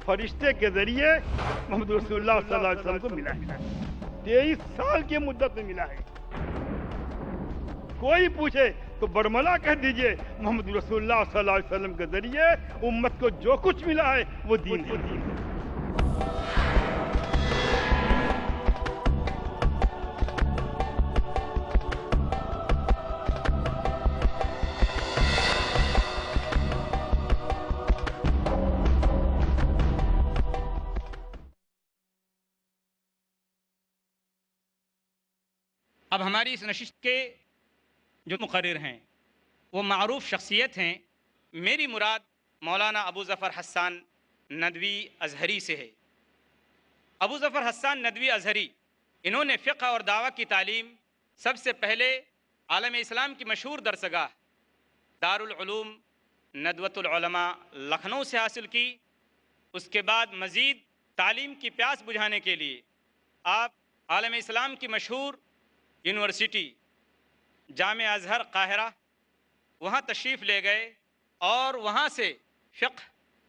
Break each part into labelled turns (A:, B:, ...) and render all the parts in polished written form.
A: فرشتے کے ذریعے محمد رسول اللہ صلی اللہ علیہ وسلم کو ملا ہے. 23 سال کی مدت میں ملا ہے. کوئی پوچھے تو برملا کہہ دیجئے محمد رسول اللہ صلی اللہ علیہ وسلم کے ذریعے امت کو جو کچھ ملا ہے وہ دین ہے.
B: اب ہماری اس نشست کے جو مقرر ہیں وہ معروف شخصیت ہیں. میری مراد مولانا ابو ظفر حسان ندوی ازہری سے ہے. ابو ظفر حسان ندوی ازہری انہوں نے فقہ اور دعویٰ کی تعلیم سب سے پہلے عالم اسلام کی مشہور درسگاہ دارالعلوم ندوۃ العلماء لکھنؤ سے حاصل کی. اس کے بعد مزید تعلیم کی پیاس بجھانے کے لیے آپ عالم اسلام کی مشہور یونیورسٹی جامع ازہر قاہرہ وہاں تشریف لے گئے اور وہاں سے فقہ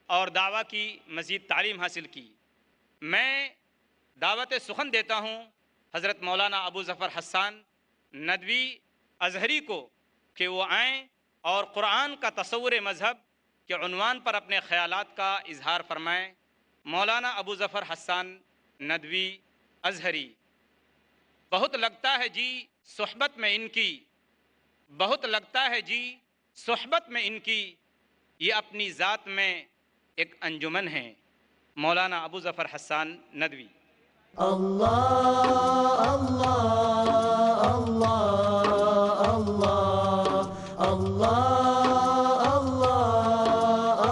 B: اور دعویٰ کی مزید تعلیم حاصل کی. میں دعوت سخن دیتا ہوں حضرت مولانا ابو ظفر حسان ندوی ازہری کو کہ وہ آئیں اور قرآن کا تصور مذہب کے عنوان پر اپنے خیالات کا اظہار فرمائیں. مولانا ابو ظفر حسان ندوی ازہری. بہت لگتا ہے جی صحبت میں ان کی، بہت لگتا ہے جی صحبت میں ان کی، یہ اپنی ذات میں ایک انجمن ہے. مولانا ابو ظفر حسان ندوی.
C: اللہ اللہ اللہ اللہ اللہ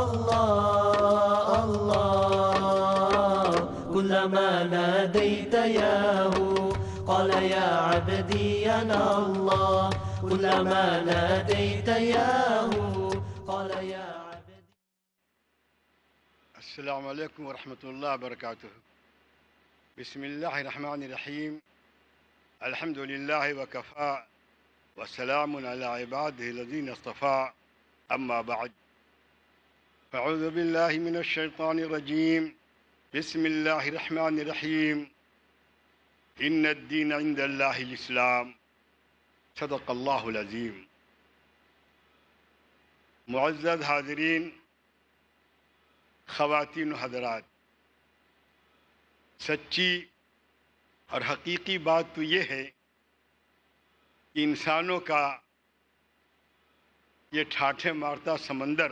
C: اللہ اللہ كلما ناديت ياه قال يا عبدي أنا الله كلما ناديت ياه قال يا عبدي.
A: السلام علیکم ورحمۃ اللہ وبرکاتہ. بسم اللہ الرحمن الرحیم. الحمد للہ وکفا وسلام علی عباده الذین اصطفى. اما بعد اعوذ باللہ من الشیطان الرجیم. بسم اللہ الرحمن الرحیم. ان الدین عند اللہ الاسلام. صدق اللہ العظیم. معزز حاضرین، خواتین و حضرات، سچی اور حقیقی بات تو یہ ہے کہ انسانوں کا یہ ٹھاٹھے مارتا سمندر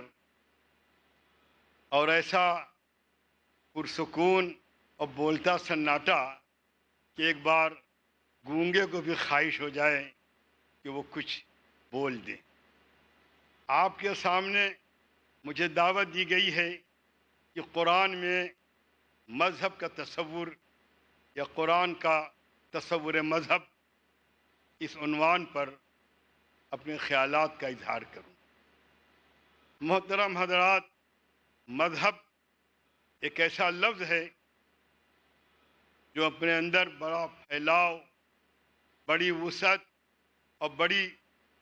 A: اور ایسا پرسکون اور بولتا سناٹا کہ ایک بار گونگے کو بھی خواہش ہو جائے کہ وہ کچھ بول دے. آپ کے سامنے مجھے دعوت دی گئی ہے کہ قرآن میں مذہب کا تصور یا قرآن کا تصور مذہب اس عنوان پر اپنے خیالات کا اظہار کروں. محترم حضرات، مذہب ایک ایسا لفظ ہے جو اپنے اندر بڑا پھیلاؤ، بڑی وسعت اور بڑی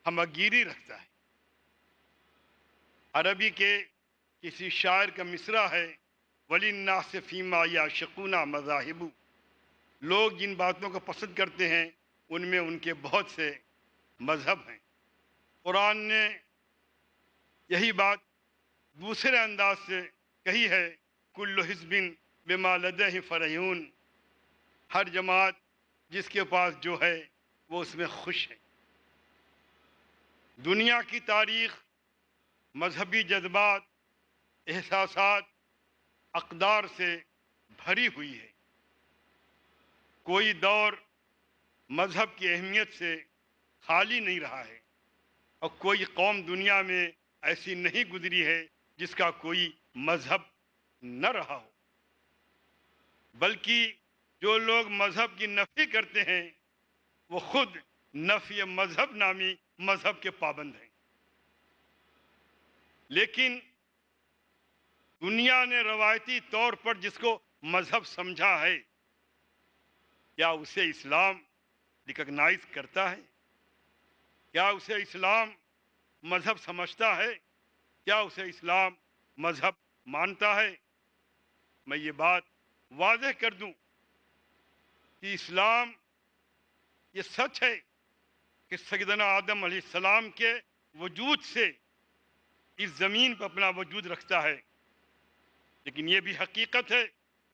A: ہمگیری رکھتا ہے. عربی کے کسی شاعر کا مصرع ہے، وَلِلنَّاسِ فِيمَا يَعْشِقُونَ مَذَاهِبُ. لوگ جن باتوں کو پسند کرتے ہیں ان میں ان کے بہت سے مذہب ہیں. قرآن نے یہی بات دوسرے انداز سے کہی ہے، کُلُّ حِزْبٍ بِمَا لَدَيْهِمْ فَرِحُونَ. ہر جماعت جس کے پاس جو ہے وہ اس میں خوش ہے. دنیا کی تاریخ مذہبی جذبات، احساسات، اقدار سے بھری ہوئی ہے. کوئی دور مذہب کی اہمیت سے خالی نہیں رہا ہے اور کوئی قوم دنیا میں ایسی نہیں گزری ہے جس کا کوئی مذہب نہ رہا ہو. بلکہ جو لوگ مذہب کی نفی کرتے ہیں وہ خود نفی مذہب نامی مذہب کے پابند ہیں. لیکن دنیا نے روایتی طور پر جس کو مذہب سمجھا ہے، کیا اسے اسلام ریکگنائز کرتا ہے؟ کیا اسے اسلام مذہب سمجھتا ہے؟ کیا اسے اسلام مذہب مانتا ہے؟ میں یہ بات واضح کر دوں کہ اسلام یہ سچ ہے کہ سیدنا آدم علیہ السلام کے وجود سے اس زمین پر اپنا وجود رکھتا ہے، لیکن یہ بھی حقیقت ہے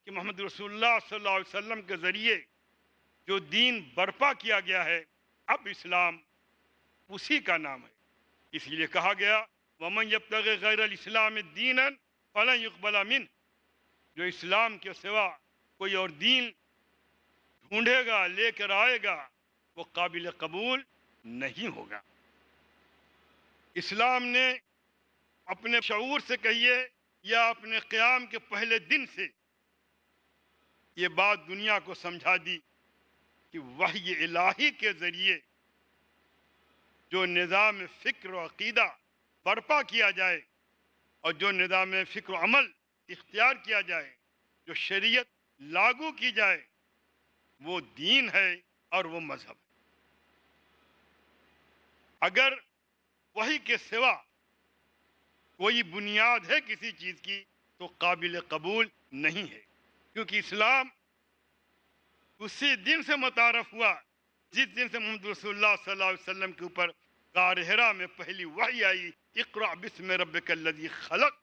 A: کہ محمد رسول اللہ صلی اللہ علیہ وسلم کے ذریعے جو دین برپا کیا گیا ہے، اب اسلام اسی کا نام ہے۔ اس لیے کہا گیا وَمَنْ يَبْتَغِ غَيْرَ الْإِسْلَامِ دِينًا فَلَنْ يُقْبَلَ مِنْهُ، جو اسلام کے سوا کوئی اور دین ڈھونڈے گا، لے کر آئے گا، وہ قابل قبول نہیں ہوگا۔ اسلام نے اپنے شعور سے کہیے یا اپنے قیام کے پہلے دن سے یہ بات دنیا کو سمجھا دی کہ وحی الہی کے ذریعے جو نظام فکر و عقیدہ برپا کیا جائے اور جو نظام فکر و عمل اختیار کیا جائے، جو شریعت لاگو کی جائے، وہ دین ہے اور وہ مذہب ہے۔ اگر وحی کے سوا کوئی بنیاد ہے کسی چیز کی تو قابل قبول نہیں ہے، کیونکہ اسلام اسی دن سے متعارف ہوا جس دن سے محمد رسول اللہ صلی اللہ علیہ وسلم کے اوپر غار حرا میں پہلی وحی آئی، اقرأ بسم ربک الذی خلق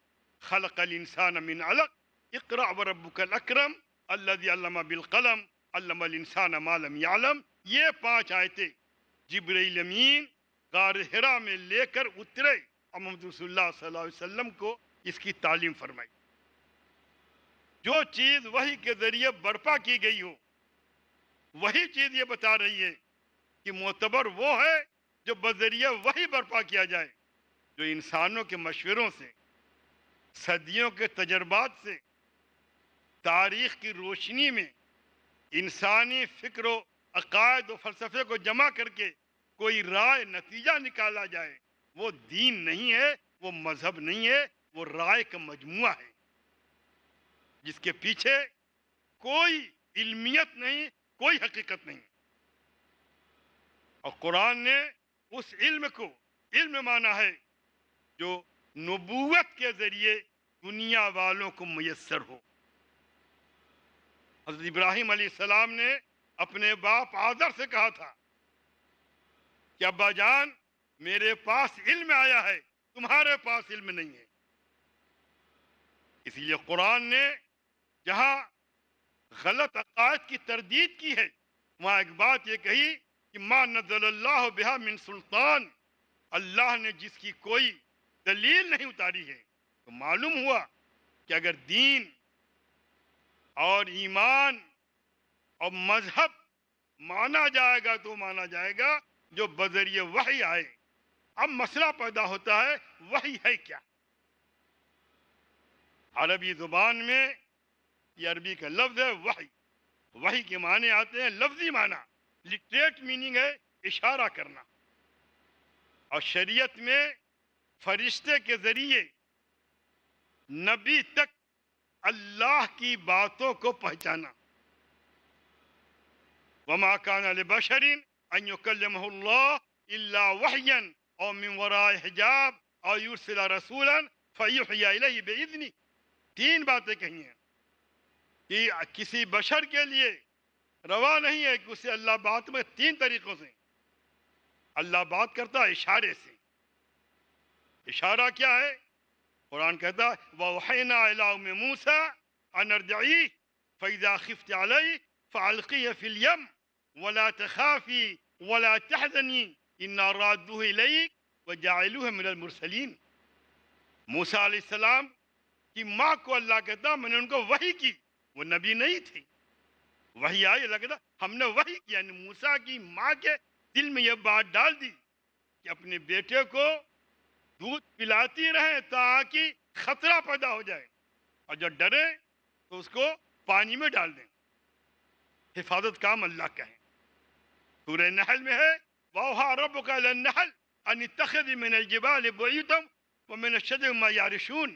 A: خلق الانسان من علق اقرأ وربک الاکرم الذی علم بالقلم علم الانسان ما لم یعلم۔ یہ 5 آیتیں جبرائیل امین غار حرا میں لے کر اترے اور محمد رسول اللہ صلی اللہ علیہ وسلم کو اس کی تعلیم فرمائی۔ جو چیز وحی کے ذریعے برپا کی گئی ہو، وہی چیز یہ بتا رہی ہے کہ معتبر وہ ہے جو بذریعہ وحی برپا کیا جائے، جو انسانوں کے مشوروں سے، صدیوں کے تجربات سے، تاریخ کی روشنی میں انسانی فکر و عقائد و فلسفے کو جمع کر کے کوئی رائے نتیجہ نکالا جائے، وہ دین نہیں ہے، وہ مذہب نہیں ہے، وہ رائے کا مجموعہ ہے جس کے پیچھے کوئی علمیت نہیں، کوئی حقیقت نہیں۔ اور قرآن نے اس علم کو علم مانا ہے جو نبوت کے ذریعے دنیا والوں کو میسر ہو۔ حضرت ابراہیم علیہ السلام نے اپنے باپ آذر سے کہا تھا کہ ابا جان میرے پاس علم آیا ہے، تمہارے پاس علم نہیں ہے۔ اس لیے قرآن نے جہاں غلط عقائد کی تردید کی ہے، وہاں ایک بات یہ کہی کہ ما نزل اللہ بہا من سلطان، اللہ نے جس کی کوئی دلیل نہیں اتاری ہے۔ تو معلوم ہوا کہ اگر دین اور ایمان اور مذہب مانا جائے گا تو مانا جائے گا جو بذریعہ وحی آئے۔ اب مسئلہ پیدا ہوتا ہے وحی ہے کیا؟ عربی زبان میں یہ عربی کا لفظ ہے وحی۔ وحی کے معنی آتے ہیں لفظی معنی، لٹریٹ میننگ ہے اشارہ کرنا، اور شریعت میں فرشتے کے ذریعے نبی تک اللہ کی باتوں کو پہچانا۔ وما كان لبشر ان يكلمه الله الا وحيا او من وراء حجاب او يرسل رسولا فيوحي اليه باذنه۔ 3 باتیں کہی ہیں کہ کسی بشر کے لیے روا نہیں ہے کہ اسے اللہ بات میں 3 طریقوں سے اللہ بات کرتا ہے، اشارے سے۔ اشارہ کیا ہے؟ قرآن کہتا ہے وَأَوْحَيْنَا إِلَىٰ أُمِّ مُوسَىٰ أَنْ أَرْضِعِيهِ فَإِذَا خِفْتِ عَلَيْهِ فَأَلْقِيهِ فِي الْيَمِّ وَلَا تَخَافِي وَلَا تَحْزَنِي إِنَّا رَادُّوهُ إِلَيْكِ وَجَاعِلُوهُ مِنَ الْمُرْسَلِينَ۔ موسیٰ علیہ السلام کی ماں کو اللہ کہتا میں نے ان کو وحی کی، وہ نبی نہیں تھی، وحی آئی، اللہ کہتا ہم نے وحی کیا، یعنی موسیٰ کی ماں کے دل میں یہ بات ڈال دی کہ اپنے بیٹے کو دودھ پلاتی رہیں تاکہ خطرہ پیدا ہو جائے، اور جب ڈرے تو اس کو پانی میں ڈال دیں۔ حفاظت کام اللہ کا ہے۔ سورہ نحل میں ہے وَأَوْحَىٰ رَبُّكَ إِلَى النَّحْلِ أَنِ اتَّخِذِي مِنَ الْجِبَالِ بُيُوتًا وَمِنَ الشَّجَرِ مَا يَعْرِشُونَ۔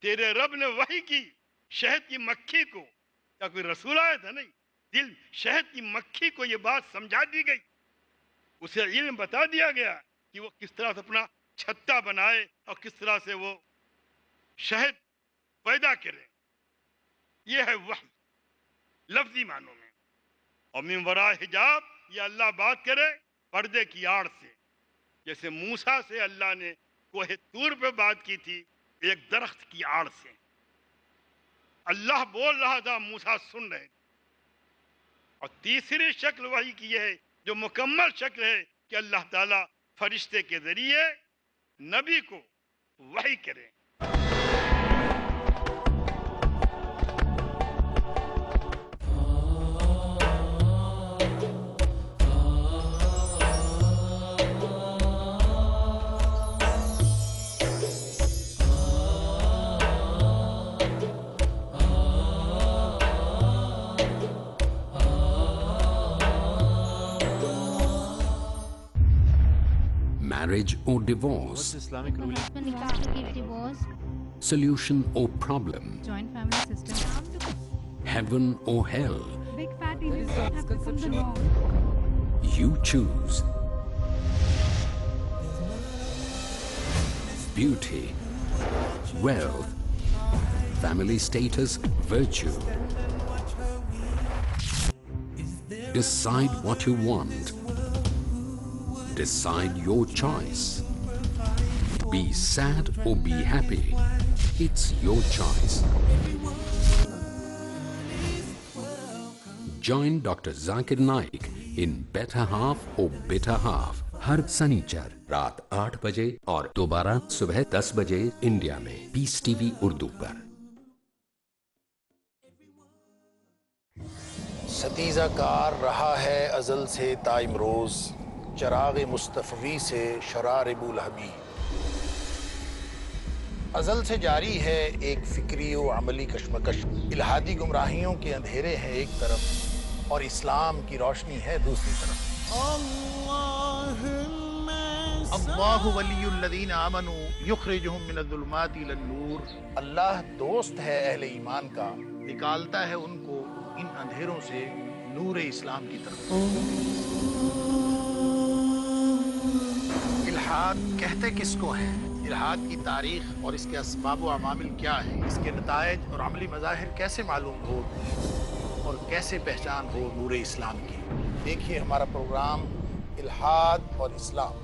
A: تیرے رب نے وحی کی شہد کی مکھی کو، کیا کوئی رسول آیا تھا؟ نہیں، دل شہد کی مکھی کو یہ بات سمجھا دی گئی، اسے علم بتا دیا گیا کہ وہ کس طرح سے اپنا چھتا بنائے اور کس طرح سے وہ شہد پیدا کرے۔ یہ ہے وحی لفظی معنوں میں. اور من وراء حجاب یہ اللہ بات کرے پردے کی آڑ سے. جیسے موسیٰ سے اللہ نے کوہ طور پہ بات کی تھی ایک درخت کی آڑ سے. اللہ بول رہا تھا، موسیٰ سن رہے تھے. اور تیسری شکل وحی کی یہ ہے جو مکمل شکل ہے کہ اللہ تعالیٰ فرشتے کے ذریعے نبی کو وحی کرے.
D: Marriage or divorce,
E: Islamic ruling?
F: Husband wants to give divorce.
D: solution or problem,
E: Joint family system.
D: heaven or hell,
E: Big fat English have become the norm.
D: you choose. Beauty, wealth, family status, virtue. Decide what you want. Decide your choice. Be sad or be happy. It's your choice. Join Dr. Zakir Naik in Better Half or Bitter Half. ہر سنیچر رات 8 بجے اور دوبارہ صبح 10 بجے India میں پیس T V Urdu پر.
G: ستیزہ کار رہا ہے ازل سے تا امروز، چراغ مصطفی سے شرار بولہبی. ازل سے جاری ہے ایک فکری و عملی کشمکش. الہادی گمراہیوں کے اندھیرے ہیں ایک طرف اور اسلام کی روشنی ہے دوسری طرف. اللہ ولی الذین آمنوا یخرجہم من الظلمات الی النور. اللہ دوست ہے اہل ایمان کا، نکالتا ہے ان کو ان اندھیروں سے نور اسلام کی طرف. الحاد کہتے کس کو ہیں؟ الحاد کی تاریخ اور اس کے اسباب و عوامل کیا ہیں، اس کے نتائج اور عملی مظاہر کیسے معلوم ہو اور کیسے پہچان ہو نور اسلام کی. دیکھیے ہمارا پروگرام الحاد اور اسلام.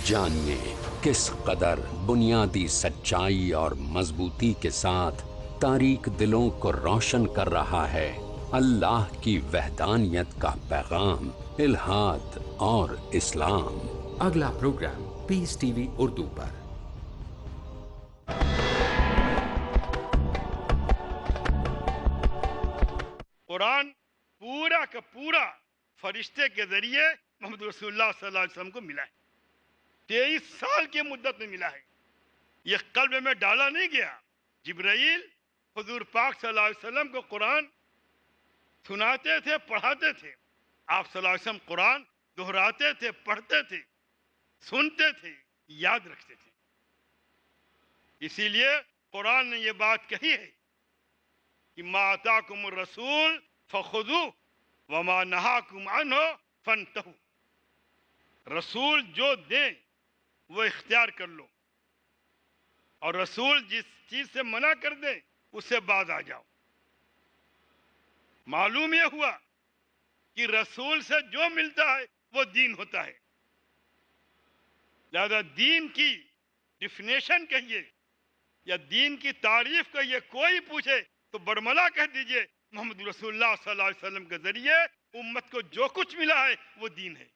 D: جانیے کس قدر بنیادی سچائی اور مضبوطی کے ساتھ تاریک دلوں کو روشن کر رہا ہے اللہ کی وحدانیت کا پیغام الحاد اور اسلام. اگلا پروگرام پیس ٹی وی اردو پر.
A: قرآن پورا کا پورا فرشتے کے ذریعے محمد رسول اللہ صلی اللہ علیہ وسلم کو ملا ہے. 23 سال کی مدت میں ملا ہے. یہ قلب میں ڈالا نہیں گیا. جبرائیل حضور پاک صلی اللہ علیہ وسلم کو قرآن سناتے تھے، پڑھاتے تھے. آپ صلی اللہ علیہ وسلم قرآن دہراتے تھے، پڑھتے تھے، سنتے تھے، یاد رکھتے تھے. اسی لیے قرآن نے یہ بات کہی ہے کہ ما آتاکم الرسول فخذوہ وما نہاکم عنہ فانتہوا. رسول جو دیں وہ اختیار کر لو، اور رسول جس چیز سے منع کر دیں اس سے باز آ جاؤ. معلوم یہ ہوا کہ رسول سے جو ملتا ہے وہ دین ہوتا ہے. لہذا دین کی ڈیفینیشن کہیے یا دین کی تعریف کہیے، کوئی پوچھے تو برملا کہہ دیجئے محمد رسول اللہ صلی اللہ علیہ وسلم کے ذریعے امت کو جو کچھ ملا ہے وہ دین ہے.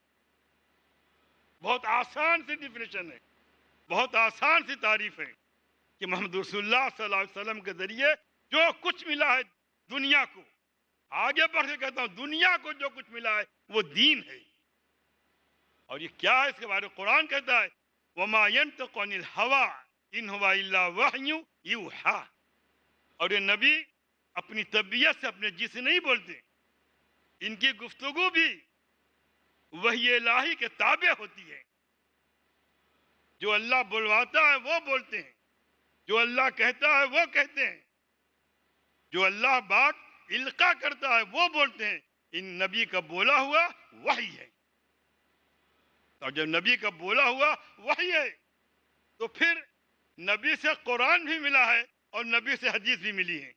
A: بہت آسان سی ڈیفینیشن ہے، بہت آسان سی تعریف ہے کہ محمد رسول اللہ صلی اللہ علیہ وسلم کے ذریعے جو کچھ ملا ہے دنیا کو، آگے بڑھ کے کہتا ہوں دنیا کو جو کچھ ملا ہے وہ دین ہے. اور یہ کیا ہے؟ اس کے بارے میں قرآن کہتا ہے وَمَا يَنْطِقُ عَنِ الْهَوَىٰ إِنْ هُوَ إِلَّا وَحْيٌ يُوحَىٰ. اور یہ نبی اپنی طبیعت سے اپنے جی سے نہیں بولتے، ان کی گفتگو بھی وحی الہی کے تابع ہوتی ہے. جو اللہ بلواتا ہے وہ بولتے ہیں، جو اللہ کہتا ہے وہ کہتے ہیں، جو اللہ بات القاء کرتا ہے وہ بولتے ہیں. ان نبی کا بولا ہوا وحی ہے. اور جب نبی کا بولا ہوا وحی ہے تو پھر نبی سے قرآن بھی ملا ہے اور نبی سے حدیث بھی ملی ہے.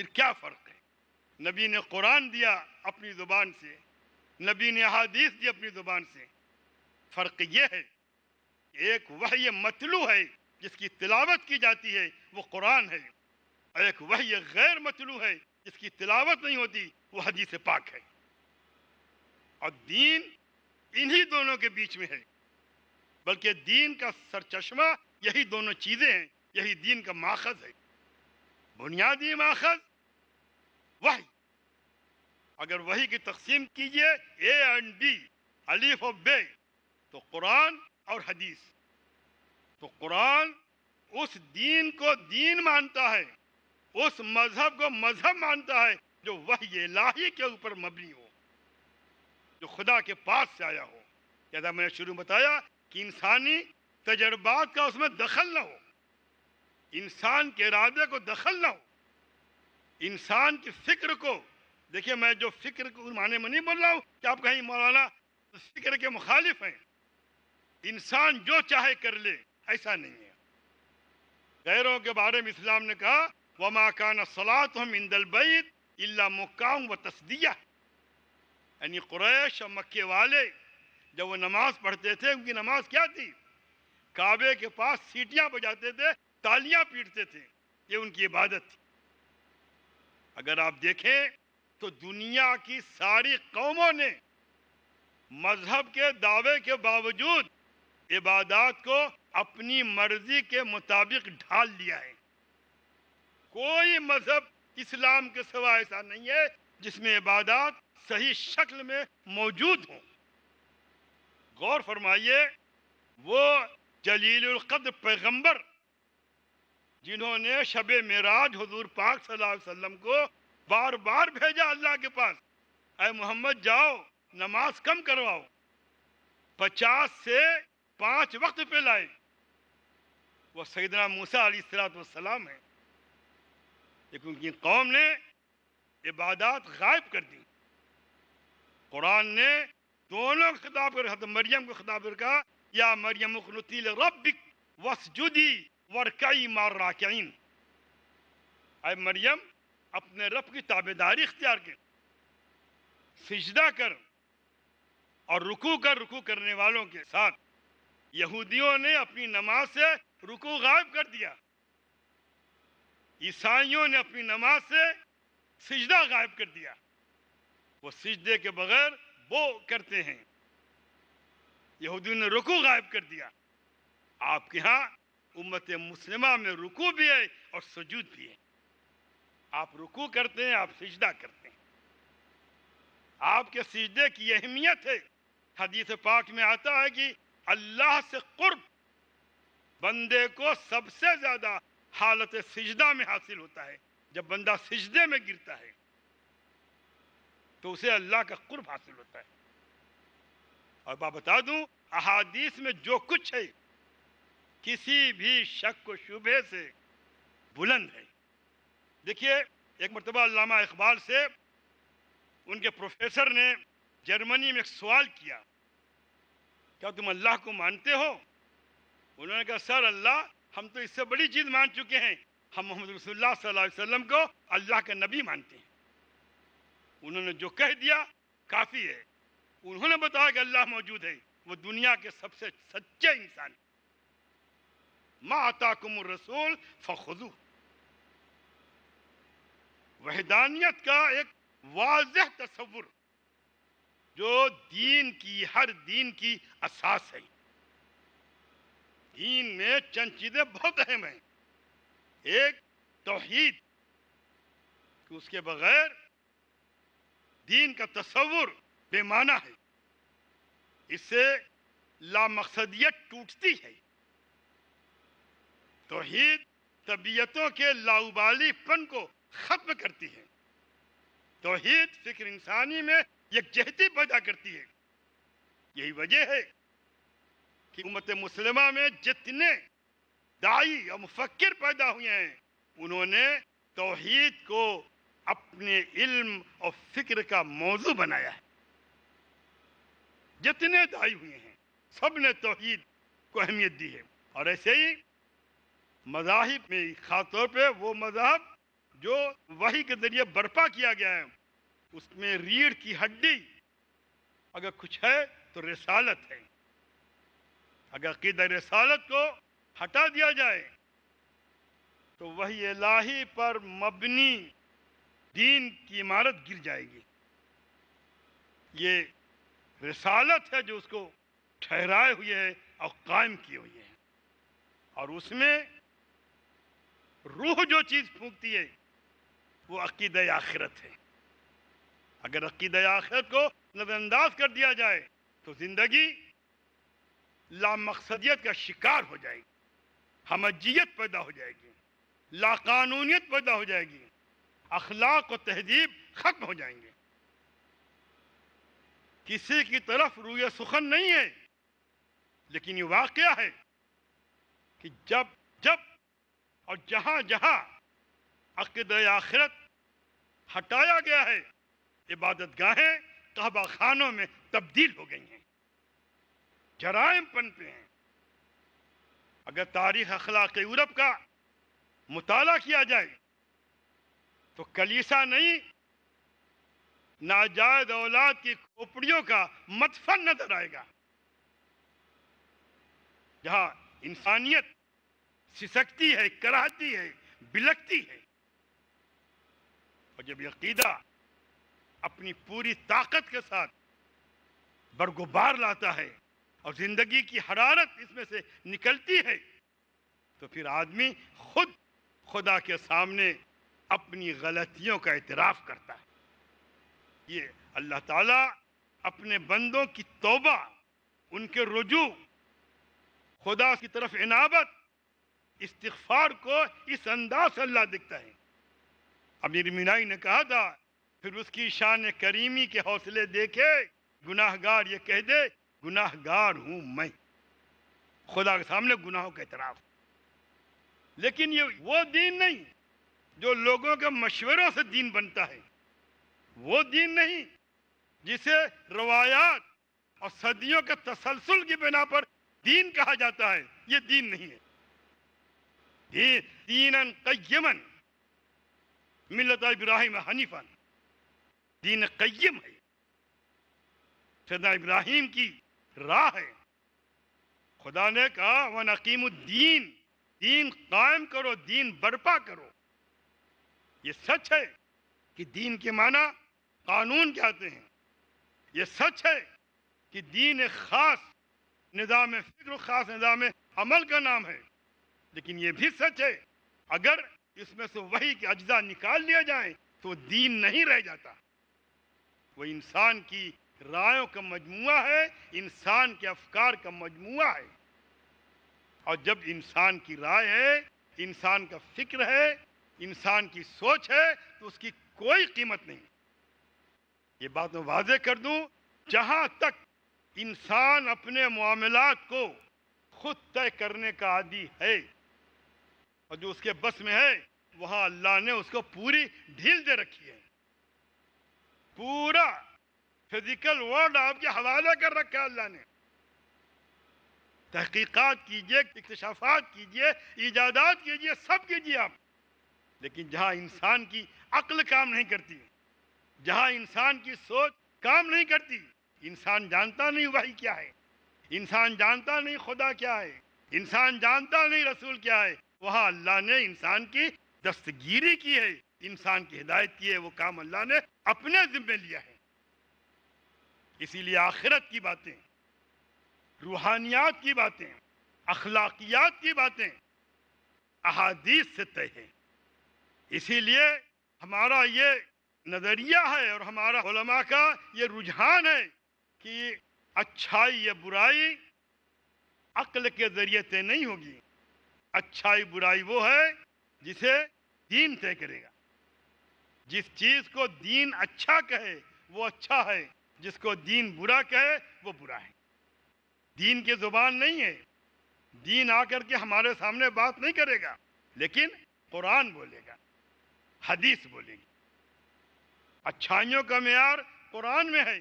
A: پھر کیا فرق ہے؟ نبی نے قرآن دیا اپنی زبان سے، نبی نے احادیث دی اپنی زبان سے. فرق یہ ہے کہ ایک وحی متلو ہے جس کی تلاوت کی جاتی ہے، وہ قرآن ہے، اور ایک وحی غیر متلو ہے جس کی تلاوت نہیں ہوتی، وہ حدیث پاک ہے. اور دین انہی دونوں کے بیچ میں ہے، بلکہ دین کا سرچشمہ یہی دونوں چیزیں ہیں، یہی دین کا ماخذ ہے. بنیادی ماخذ وحی. اگر وحی کی تقسیم کیجئے اے اینڈ بی، الف و بے، تو قرآن اور حدیث. تو قرآن اس دین کو دین مانتا ہے، اس مذہب کو مذہب مانتا ہے جو وحی الہی کے اوپر مبنی ہو، جو خدا کے پاس سے آیا ہو. جیسا میں نے شروع میں بتایا کہ انسانی تجربات کا اس میں دخل نہ ہو، انسان کے ارادے کو دخل نہ ہو، انسان کی فکر کو. دیکھیے میں جو فکر کو معنی میں نہیں بول رہا ہوں کہ آپ کہیں مولانا فکر کے مخالف ہیں. انسان جو چاہے کر لے، ایسا نہیں ہے. غیروں کے بارے میں اسلام نے کہا وَمَا كَانَ صَلَاتُهُمْ عِنْدَ الْبَيْتِ إِلَّا مُقَامٌ وَتَسْدِيَةٌ. یعنی قریش اور مکے والے جب وہ نماز پڑھتے تھے، ان کی نماز کیا تھی؟ کعبے کے پاس سیٹیاں بجاتے تھے، تالیاں پیٹتے تھے، یہ ان کی عبادت تھی. اگر آپ دیکھیں تو دنیا کی ساری قوموں نے مذہب کے دعوے کے باوجود عبادات کو اپنی مرضی کے مطابق ڈھال لیا ہے. کوئی مذہب اسلام کے سوا ایسا نہیں ہے جس میں عبادات صحیح شکل میں موجود ہوں. غور فرمائیے، وہ جلیل القدر پیغمبر جنہوں نے شب معراج حضور پاک صلی اللہ علیہ وسلم کو بار بار بھیجا اللہ کے پاس، اے محمد جاؤ نماز کم کرواؤ، 50 سے 5 وقت پہ لائے، وہ سیدنا موسیٰ علیہ السلام ہیں. لیکن ان کی قوم نے عبادات غائب کر دی. قرآن نے دونوں کو خطاب کر، حضرت مریم کو خطاب کر کہا یا مریم اقنتی لربک واسجدی وارکعی مع الراکعین. اے مریم اپنے رب کی تابعداری اختیار کر، سجدہ کر اور رکوع کر، رکوع کرنے والوں کے ساتھ. یہودیوں نے اپنی نماز سے رکوع غائب کر دیا، عیسائیوں نے اپنی نماز سے سجدہ غائب کر دیا. وہ سجدے کے بغیر وہ کرتے ہیں. یہودیوں نے رکوع غائب کر دیا. آپ کے ہاں امت مسلمہ میں رکوع بھی ہے اور سجود بھی ہے. آپ رکوع کرتے ہیں، آپ سجدہ کرتے ہیں. آپ کے سجدے کی اہمیت ہے. حدیث پاک میں آتا ہے کہ اللہ سے قرب بندے کو سب سے زیادہ حالت سجدہ میں حاصل ہوتا ہے. جب بندہ سجدے میں گرتا ہے تو اسے اللہ کا قرب حاصل ہوتا ہے. اور میں بتا دوں احادیث میں جو کچھ ہے کسی بھی شک و شبہ سے بلند ہے. دیکھیے ایک مرتبہ علامہ اقبال سے ان کے پروفیسر نے جرمنی میں ایک سوال کیا، کیا تم اللہ کو مانتے ہو؟ انہوں نے کہا سر اللہ ہم تو اس سے بڑی چیز مان چکے ہیں، ہم محمد رسول اللہ صلی اللہ علیہ وسلم کو اللہ کا نبی مانتے ہیں. انہوں نے جو کہہ دیا کافی ہے. انہوں نے بتایا کہ اللہ موجود ہے، وہ دنیا کے سب سے سچے انسان. ما آتاکم الرسول فخذوہ. وحدانیت کا ایک واضح تصور جو دین کی، ہر دین کی اساس ہے. دین میں چند چیزیں بہت اہم ہیں. ایک توحید، کہ اس کے بغیر دین کا تصور بے معنی ہے، اس سے لامقصدیت ٹوٹتی ہے. توحید طبیعتوں کے لاابالی پن کو ختم کرتی ہے. توحید فکر انسانی میں یکجہتی پیدا کرتی ہے. یہی وجہ ہے کہ امت مسلمہ میں جتنے داعی اور مفکر پیدا ہوئے ہیں انہوں نے توحید کو اپنے علم اور فکر کا موضوع بنایا ہے. جتنے داعی ہوئے ہیں سب نے توحید کو اہمیت دی ہے. اور ایسے ہی مذاہب میں خاص طور پہ وہ مذہب جو وحی کے ذریعے برپا کیا گیا ہے اس میں ریڑھ کی ہڈی اگر کچھ ہے تو رسالت ہے. اگر عقیدہ رسالت کو ہٹا دیا جائے تو وحی الہی پر مبنی دین کی عمارت گر جائے گی. یہ رسالت ہے جو اس کو ٹھہرائے ہوئے ہے اور قائم کیے ہوئے ہے، اور اس میں روح جو چیز پھونکتی ہے وہ عقیدہ آخرت ہے. اگر عقیدہ آخرت کو نظر انداز کر دیا جائے تو زندگی لامقصدیت کا شکار ہو جائے گی، ہمجیت پیدا ہو جائے گی، لا قانونیت پیدا ہو جائے گی، اخلاق و تہذیب ختم ہو جائیں گے. کسی کی طرف روی سخن نہیں ہے، لیکن یہ واقعہ ہے کہ جب اور جہاں جہاں عقیدہ آخرت ہٹایا گیا ہے عبادت گاہیں کعبہ خانوں میں تبدیل ہو گئی ہیں، جرائم پنپے ہیں. اگر تاریخ اخلاق یورپ کا مطالعہ کیا جائے تو کلیسا نہیں ناجائز اولاد کی کھوپڑیوں کا مدفن نظر آئے گا، جہاں انسانیت سسکتی ہے، کراہتی ہے، بلکتی ہے. اور جب یہ عقیدہ اپنی پوری طاقت کے ساتھ برگبار لاتا ہے اور زندگی کی حرارت اس میں سے نکلتی ہے تو پھر آدمی خود خدا کے سامنے اپنی غلطیوں کا اعتراف کرتا ہے. یہ اللہ تعالیٰ اپنے بندوں کی توبہ، ان کے رجوع، خدا کی طرف عنابت، استغفار کو اس انداز سے اللہ دیکھتا ہے. امیر مینائی نے کہا تھا پھر اس کی شان کریمی کے حوصلے دیکھے گناہ گار یہ کہہ دے گناہ گار ہوں میں. خدا کے سامنے گناہوں کا اعتراف. لیکن یہ وہ دین نہیں جو لوگوں کے مشوروں سے دین بنتا ہے، وہ دین نہیں جسے روایات اور صدیوں کے تسلسل کی بنا پر دین کہا جاتا ہے. یہ دین نہیں ہے. دیناً قیماً ملت ابراہیم حنیفاً، دین قیم ہے، سیدنا ابراہیم کی راہ ہے. خدا نے کہا وَنَقِيمُ الدین، دین قائم کرو، دین برپا کرو. یہ سچ ہے کہ دین کے معنی قانون کے آتے ہیں. یہ سچ ہے کہ دین ایک خاص نظام فکر و خاص نظام عمل کا نام ہے. لیکن یہ بھی سچ ہے اگر اس میں سے وحی کے اجزاء نکال لیا جائیں تو دین نہیں رہ جاتا. وہ انسان کی رائوں کا مجموعہ ہے، انسان کے افکار کا مجموعہ ہے. اور جب انسان کی رائے ہے، انسان کا فکر ہے، انسان کی سوچ ہے تو اس کی کوئی قیمت نہیں. یہ بات میں واضح کر دوں، جہاں تک انسان اپنے معاملات کو خود طے کرنے کا عادی ہے اور جو اس کے بس میں ہے وہاں اللہ نے اس کو پوری ڈھیل دے رکھی ہے. پورا فزیکل ورلڈ آپ کے حوالے کر رکھا ہے اللہ نے. تحقیقات کیجئے، اکتشافات کیجئے، ایجادات کیجئے، سب کیجئے آپ. لیکن جہاں انسان کی عقل کام نہیں کرتی، جہاں انسان کی سوچ کام نہیں کرتی، انسان جانتا نہیں وحی کیا ہے، انسان جانتا نہیں خدا کیا ہے، انسان جانتا نہیں رسول کیا ہے، وہاں اللہ نے انسان کی دستگیری کی ہے، انسان کی ہدایت کی ہے. وہ کام اللہ نے اپنے ذمہ لیا ہے. اسی لیے آخرت کی باتیں، روحانیات کی باتیں، اخلاقیات کی باتیں احادیث سے طے ہیں. اسی لیے ہمارا یہ نظریہ ہے اور ہمارا علماء کا یہ رجحان ہے کہ اچھائی یا برائی عقل کے ذریعے طے نہیں ہوگی. اچھائی برائی وہ ہے جسے دین طے کرے گا. جس چیز کو دین اچھا کہے وہ اچھا ہے، جس کو دین برا کہے وہ برا ہے. دین کی زبان نہیں ہے. دین آ کر کے ہمارے سامنے بات نہیں کرے گا، لیکن قرآن بولے گا، حدیث بولے گی. اچھائیوں کا معیار قرآن میں ہے،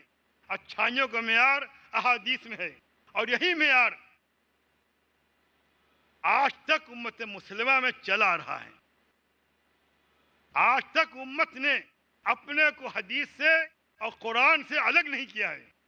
A: اچھائیوں کا معیار احادیث میں ہے. اور یہی معیار آج تک امت مسلمہ میں چلا رہا ہے. آج تک امت نے اپنے کو حدیث سے اور قرآن سے الگ نہیں کیا ہے.